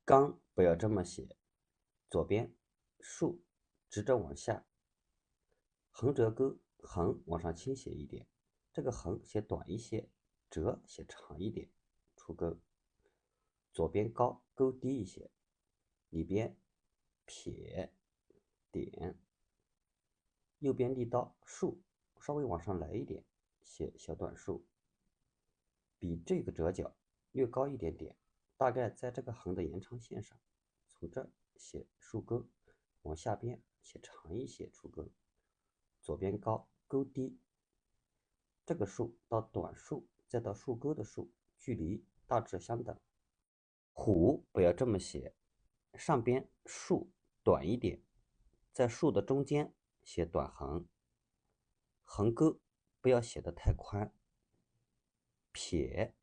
纲不要这么写，左边竖直着往下，横折钩，横往上倾斜一点，这个横写短一些，折写长一点，出钩。左边高，钩低一些，里边撇点，右边立刀竖稍微往上来一点，写小短竖，比这个折角略高一点点，大概在这个横的延长线上，从这儿写竖钩，往下边写长一些出钩，左边高，钩低，这个竖到短竖再到竖钩的竖距离大致相等。虎不要这么写，上边竖短一点，在竖的中间写短横，横钩不要写得太宽，撇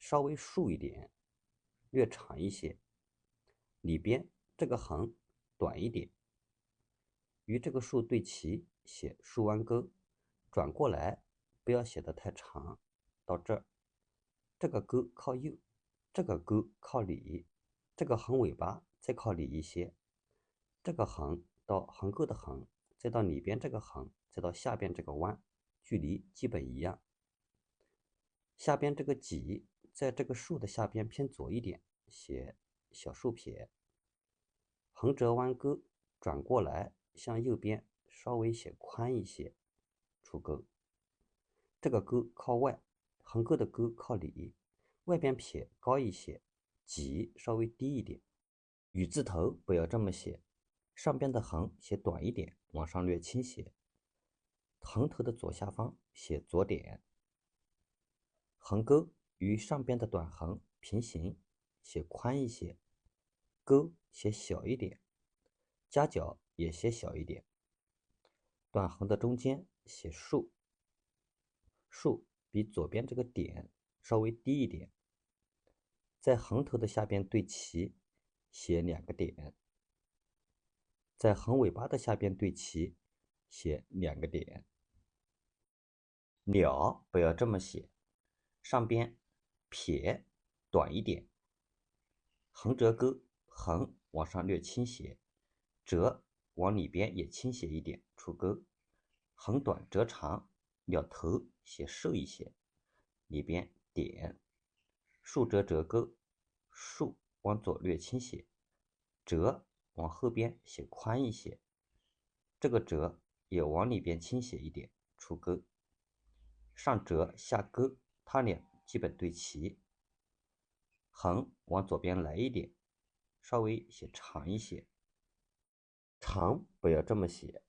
稍微竖一点，略长一些，里边这个横短一点，与这个竖对齐写竖弯钩，转过来不要写得太长，到这儿，这个钩靠右，这个钩靠里，这个横尾巴再靠里一些，这个横到横钩的横，再到里边这个横，再到下边这个弯，距离基本一样。下边这个几在这个竖的下边偏左一点，写小竖撇，横折弯钩转过来向右边稍微写宽一些，出钩。这个钩靠外，横钩的钩靠里，外边撇高一些，几稍微低一点。雨字头不要这么写，上边的横写短一点，往上略倾斜，横头的左下方写左点，横钩与上边的短横平行，写宽一些，钩写小一点，夹角也写小一点，短横的中间写竖，竖比左边这个点稍微低一点，在横头的下边对齐，写两个点，在横尾巴的下边对齐，写两个点。鸟不要这么写，上边撇短一点，横折钩，横往上略倾斜，折往里边也倾斜一点，出钩，横短折长，鸟头写瘦一些，里边点，竖折折钩，竖往左略倾斜，折往后边写宽一些，这个折也往里边倾斜一点，出钩，上折下钩，它俩基本对齐，横往左边来一点，稍微写长一些，长不要这么写，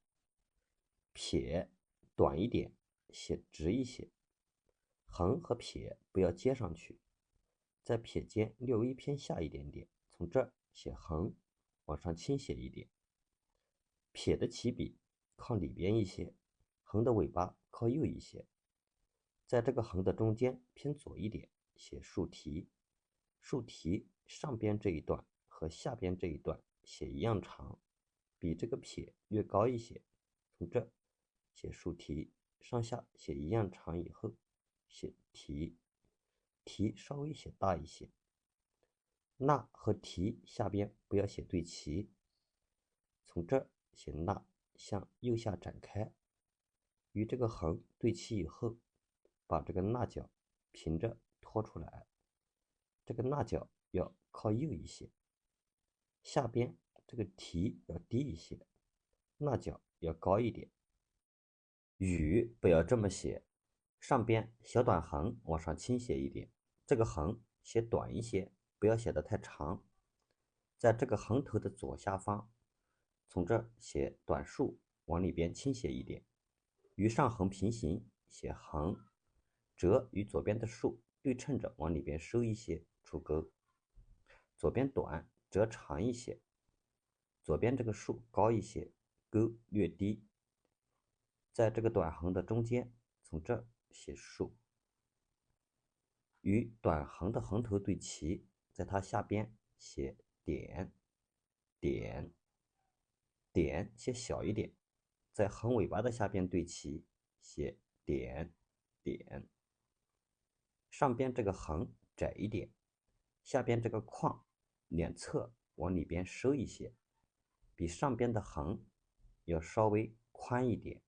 撇短一点，写直一些，横和撇不要接上去，在撇尖略微偏下一点点，从这儿写横，往上倾斜一点，撇的起笔靠里边一些，横的尾巴靠右一些，在这个横的中间偏左一点，写竖提，竖提上边这一段和下边这一段写一样长，比这个撇略高一些，从这写竖提，上下写一样长以后，写提，提稍微写大一些，捺和提下边不要写对齐，从这写捺向右下展开，与这个横对齐以后，把这个捺角平着拖出来，这个捺角要靠右一些，下边这个提要低一些，捺角要高一点。雨不要这么写，上边小短横往上倾斜一点，这个横写短一些，不要写得太长，在这个横头的左下方，从这写短竖往里边倾斜一点，与上横平行，写横，折与左边的竖对称着往里边收一些，出钩，左边短折长一些，左边这个竖高一些，钩略低，在这个短横的中间，从这写竖，与短横的横头对齐，在它下边写点，点，点写小一点，在横尾巴的下边对齐，写点，点，上边这个横窄一点，下边这个框两侧往里边收一些，比上边的横要稍微宽一点。